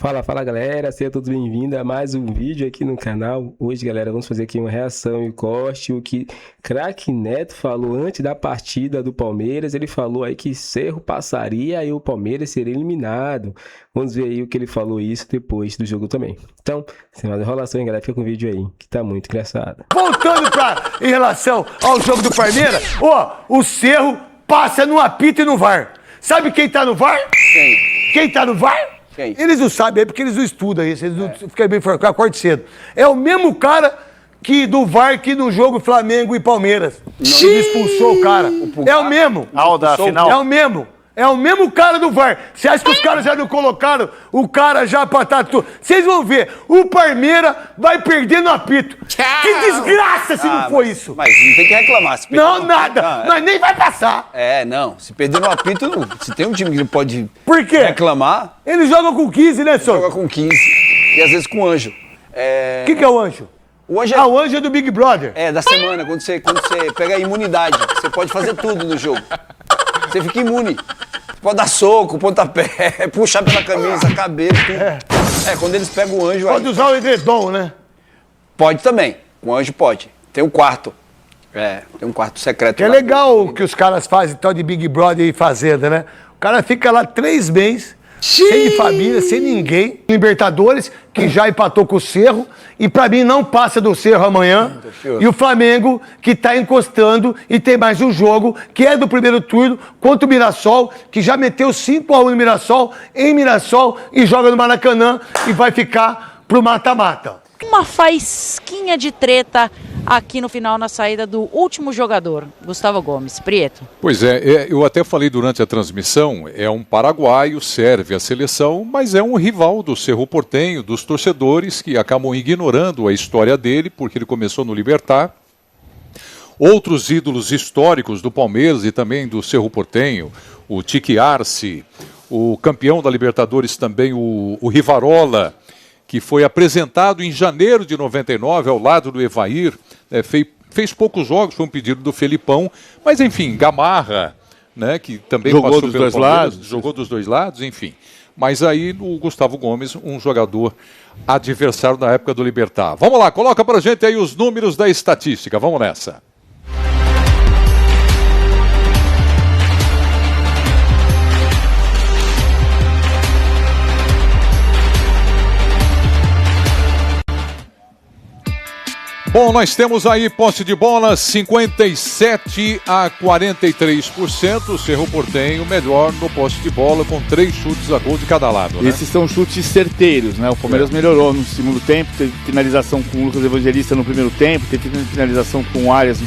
Fala galera, sejam todos bem-vindos a mais um vídeo aqui no canal. Hoje galera, vamos fazer aqui uma reação e corte, o que Craque Neto falou antes da partida do Palmeiras. Ele falou aí que Cerro passaria e o Palmeiras seria eliminado. Vamos ver aí o que ele falou isso depois do jogo também. Então, sem mais enrolação, hein, galera, fica com o vídeo aí, que tá muito engraçado. Voltando em relação ao jogo do Palmeiras, o Cerro passa no apito e no VAR. Sabe quem tá no VAR? Quem tá no VAR? Quem? Eles não sabem, é porque eles não estudam isso, eles não ficam bem informados, acorde cedo. É o mesmo cara do VAR que no jogo Flamengo e Palmeiras. Ele expulsou o cara. É o mesmo. Da final. É o mesmo. É o mesmo cara do VAR. Você acha que os caras já não colocaram o cara já pra estar tudo? Vocês vão ver, o Palmeiras vai perder no apito. Tchau. Que desgraça se não for isso. Mas não tem que reclamar. Se perder Não, no nada. apito, Nós nem vai passar. não. Se perder no apito, não. Se tem um time que não pode Por quê? reclamar, Eles jogam com 15, né, senhor? joga com 15. E às vezes com anjo. O que é o anjo? O anjo O anjo é do Big Brother. da semana, quando você pega a imunidade. Você pode fazer tudo no jogo. Você fica imune. Pode dar soco, pontapé, puxar pela camisa, cabelo, tudo. Quando eles pegam o anjo... Pode usar o edredom, né? Pode também. O anjo pode. Tem um quarto. Tem um quarto secreto. Que é lá. legal o que os caras fazem, tal de Big Brother e Fazenda, né? O cara fica lá 3 meses, sem família, sem ninguém. Libertadores, que já empatou com o Cerro. E pra mim não passa do Cerro amanhã. E o Flamengo, que tá encostando e tem mais um jogo, que é do primeiro turno, contra o Mirassol, que já meteu 5-1 no Mirassol, em Mirassol, e joga no Maracanã e vai ficar pro mata-mata. Uma faísquinha de treta aqui no final, na saída do último jogador, Gustavo Gomes. Prieto. Pois eu até falei durante a transmissão, é um paraguaio, serve a seleção, mas é um rival do Cerro Porteño, dos torcedores que acabam ignorando a história dele, porque ele começou no Libertad. Outros ídolos históricos do Palmeiras e também do Cerro Porteño, o Tique Arce, o campeão da Libertadores também, o Rivarola, que foi apresentado em janeiro de 99 ao lado do Evair, fez poucos jogos, foi um pedido do Felipão, mas enfim, Gamarra, né, que também jogou passou dos pelo dois Palmeiras, lados. jogou dos dois lados, enfim. Mas aí o Gustavo Gomes, um jogador adversário da época do Libertad. Vamos lá, coloca pra gente aí os números da estatística, vamos nessa. Bom, nós temos aí posse de bola 57 a 43%. O Cerro Porteño melhor no posse de bola com 3 chutes a gol de cada lado, né? Esses são chutes certeiros, né? O Palmeiras melhorou no segundo tempo, teve finalização com o Lucas Evangelista no primeiro tempo, teve finalização com o Arias,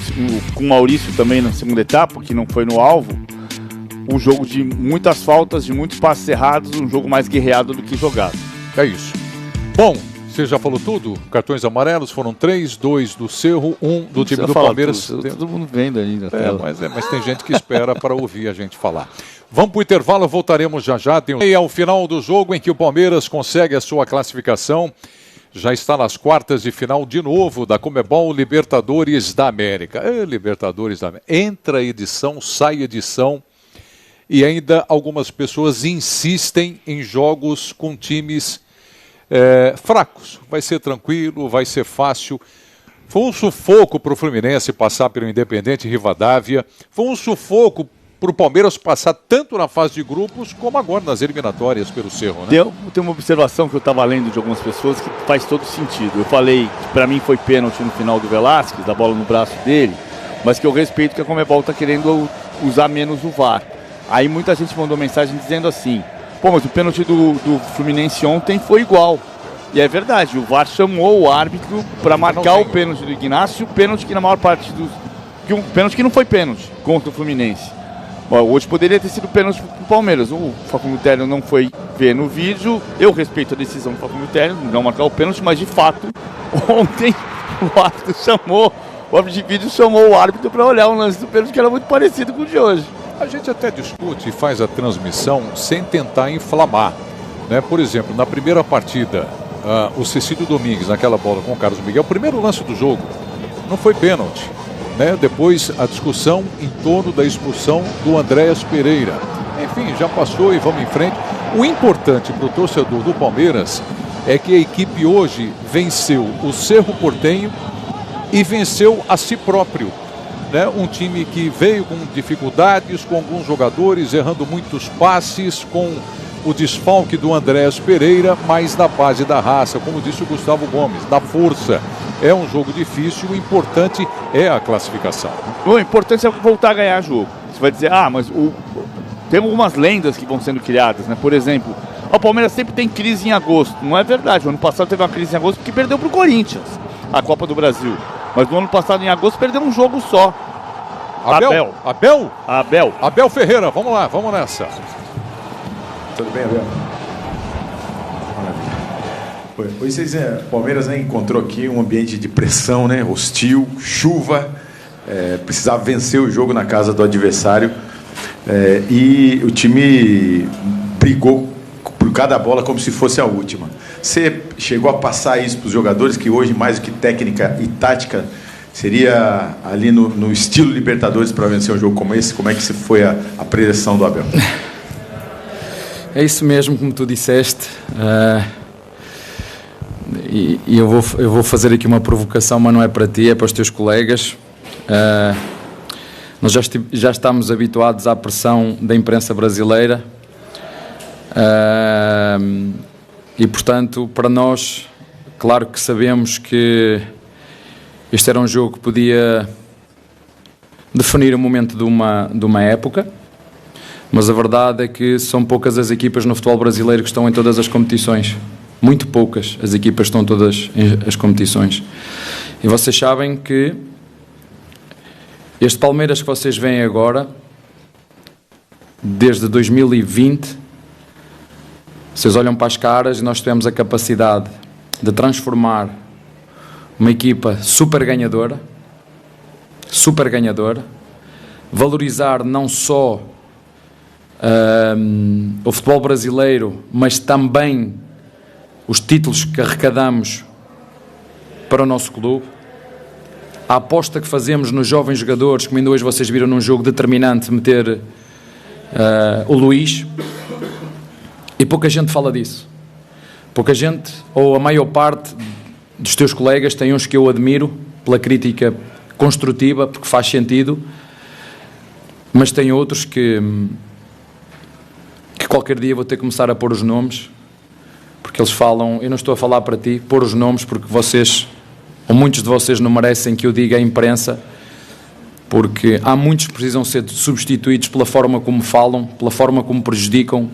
com o Maurício também na segunda etapa, que não foi no alvo. Um jogo de muitas faltas, de muitos passes errados, um jogo mais guerreado do que jogado. É isso. Bom, você já falou tudo? Cartões amarelos foram 3, 2 do Cerro, 1 do time do Palmeiras. Todo mundo vendo aí na tela. Mas tem gente que espera para ouvir a gente falar. Vamos para o intervalo, voltaremos já. E ao final do jogo em que o Palmeiras consegue a sua classificação, já está nas quartas de final de novo da Conmebol Libertadores da América. Libertadores da América. Entra edição, sai edição. E ainda algumas pessoas insistem em jogos com times fracos. Vai ser tranquilo, vai ser fácil. Foi um sufoco para o Fluminense passar pelo Independente Rivadavia. Foi um sufoco para o Palmeiras passar tanto na fase de grupos como agora nas eliminatórias pelo Cerro, né? Tem uma observação que eu estava lendo de algumas pessoas que faz todo sentido. Eu falei que para mim foi pênalti no final do Velasquez, da bola no braço dele, mas que eu respeito que a Conmebol está querendo usar menos o VAR. Aí muita gente mandou mensagem dizendo assim: pô, mas o pênalti do Fluminense ontem foi igual. E é verdade, o VAR chamou o árbitro para marcar o pênalti do Ignacio, o pênalti que na maior parte dos... um pênalti que não foi pênalti contra o Fluminense. Bom, hoje poderia ter sido pênalti para o Palmeiras. O Facundo Tellez não foi ver no vídeo. Eu respeito a decisão do Facundo Tellez, não marcar o pênalti, mas de fato, ontem o árbitro chamou, o árbitro de vídeo chamou o árbitro para olhar um lance do pênalti que era muito parecido com o de hoje. A gente até discute e faz a transmissão sem tentar inflamar, né? Por exemplo, na primeira partida, o Cecílio Domingues, naquela bola com o Carlos Miguel, o primeiro lance do jogo, não foi pênalti, né? Depois a discussão em torno da expulsão do Andréas Pereira. Enfim, já passou e vamos em frente. O importante para o torcedor do Palmeiras é que a equipe hoje venceu o Cerro Porteño e venceu a si próprio, né? Um time que veio com dificuldades, com alguns jogadores errando muitos passes, com o desfalque do Andrés Pereira, mas na base da raça, como disse o Gustavo Gomes, da força. É um jogo difícil, o importante é a classificação. O importante é voltar a ganhar jogo. Você vai dizer, mas tem algumas lendas que vão sendo criadas, né? Por exemplo, o Palmeiras sempre tem crise em agosto. Não é verdade, o ano passado teve uma crise em agosto porque perdeu para o Corinthians, a Copa do Brasil. Mas no ano passado, em agosto, perdeu um jogo só. Abel Ferreira, vamos lá, vamos nessa. Tudo bem, Abel? Maravilha. Hoje vocês, o Palmeiras, né, encontrou aqui um ambiente de pressão, né, hostil, chuva, precisava vencer o jogo na casa do adversário, e o time brigou por cada bola como se fosse a última. Você chegou a passar isso para os jogadores, que hoje, mais do que técnica e tática, seria ali no estilo Libertadores para vencer um jogo como esse? Como é que foi a pressão do Abel? É isso mesmo, como tu disseste, e eu vou fazer aqui uma provocação, mas não é para ti, é para os teus colegas. Nós já estamos habituados à pressão da imprensa brasileira, e portanto, para nós, claro que sabemos que este era um jogo que podia definir o momento de uma época. Mas a verdade é que são poucas as equipas no futebol brasileiro que estão em todas as competições. Muito poucas as equipas estão todas as competições. E vocês sabem que este Palmeiras que vocês veem agora, desde 2020, vocês olham para as caras e nós tivemos a capacidade de transformar uma equipa super ganhadora, valorizar não só o futebol brasileiro, mas também os títulos que arrecadamos para o nosso clube, a aposta que fazemos nos jovens jogadores, como ainda hoje vocês viram num jogo determinante, meter o Luís, e pouca gente fala disso. Pouca gente, ou a maior parte dos teus colegas, tem uns que eu admiro pela crítica construtiva, porque faz sentido, mas tem outros que qualquer dia vou ter que começar a pôr os nomes, porque eles falam, eu não estou a falar para ti, pôr os nomes, porque vocês, ou muitos de vocês, não merecem que eu diga à imprensa, porque há muitos que precisam ser substituídos pela forma como falam, pela forma como prejudicam,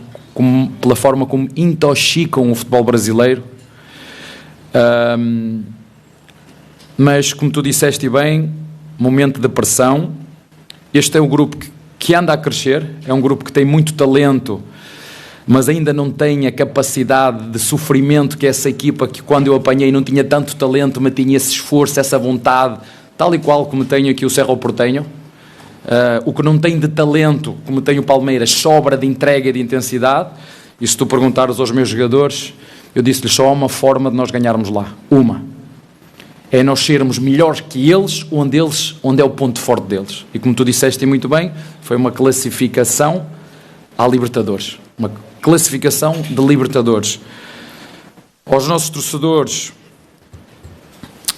pela forma como intoxicam o futebol brasileiro. Mas, como tu disseste bem, momento de pressão. Este é um grupo que anda a crescer, é um grupo que tem muito talento, mas ainda não tem a capacidade de sofrimento que essa equipa, que quando eu apanhei não tinha tanto talento, mas tinha esse esforço, essa vontade, tal e qual como tenho aqui o Cerro Porteño. O que não tem de talento, como tem o Palmeiras, sobra de entrega e de intensidade. E se tu perguntares aos meus jogadores, eu disse-lhes só há uma forma de nós ganharmos lá. Uma. É nós sermos melhores que eles, onde é o ponto forte deles. E como tu disseste muito bem, foi uma classificação à Libertadores. Uma classificação de Libertadores. Aos nossos torcedores,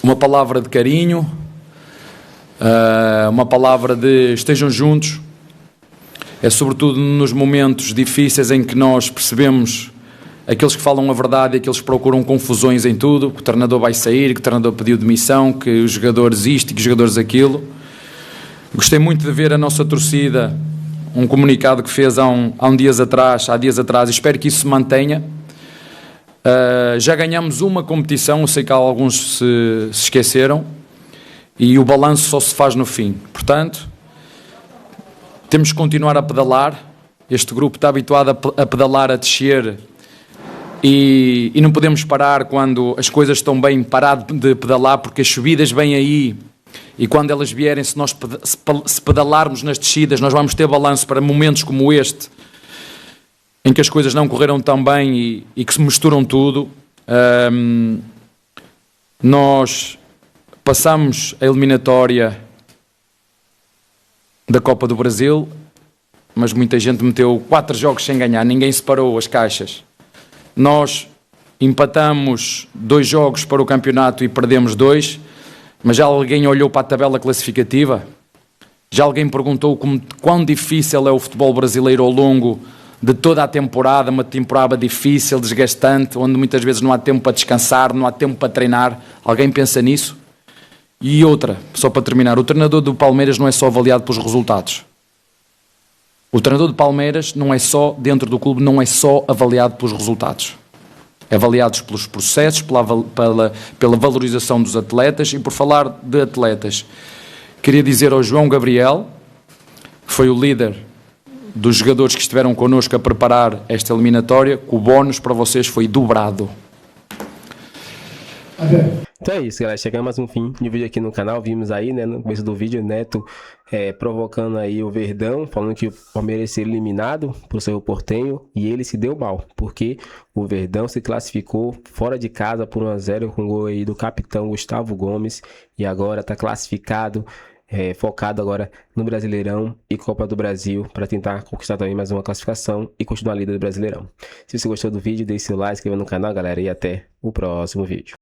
uma palavra de carinho, uma palavra de estejam juntos. É sobretudo nos momentos difíceis em que nós percebemos aqueles que falam a verdade e aqueles que procuram confusões em tudo, que o treinador vai sair, que o treinador pediu demissão, que os jogadores isto e que os jogadores aquilo. Gostei muito de ver a nossa torcida, um comunicado que fez há dias atrás, e espero que isso se mantenha. Já ganhamos uma competição, eu sei que alguns se esqueceram, e o balanço só se faz no fim. Portanto, temos que continuar a pedalar. Este grupo está habituado a pedalar, a descer, e não podemos parar quando as coisas estão bem, parar de pedalar, porque as subidas vêm aí, e quando elas vierem, se nós se pedalarmos nas descidas, nós vamos ter balanço para momentos como este, em que as coisas não correram tão bem e que se misturam tudo. Nós passamos a eliminatória da Copa do Brasil mas muita gente meteu 4 jogos sem ganhar, ninguém separou as caixas. Nós empatamos 2 jogos para o campeonato e perdemos 2, mas já alguém olhou para a tabela classificativa? Já alguém perguntou quão difícil é o futebol brasileiro ao longo de toda a temporada, uma temporada difícil, desgastante, onde muitas vezes não há tempo para descansar, não há tempo para treinar? Alguém pensa nisso? E outra, só para terminar, o treinador do Palmeiras não é só avaliado pelos resultados. O treinador do Palmeiras não é só, dentro do clube, não é só avaliado pelos resultados. É avaliado pelos processos, pela valorização dos atletas. E por falar de atletas, queria dizer ao João Gabriel, que foi o líder dos jogadores que estiveram connosco a preparar esta eliminatória, que o bónus para vocês foi dobrado. Então é isso, galera. Chegamos a mais um fim de vídeo aqui no canal. Vimos aí, né, no começo do vídeo, Neto provocando aí o Verdão, falando que o Palmeiras seria eliminado pro Cerro Porteño, e ele se deu mal, porque o Verdão se classificou fora de casa por 1-0 com gol aí do capitão Gustavo Gomes, e agora tá classificado, focado agora no Brasileirão e Copa do Brasil, para tentar conquistar também mais uma classificação e continuar líder do Brasileirão. Se você gostou do vídeo, deixe seu like, se inscreva no canal, galera, e até o próximo vídeo.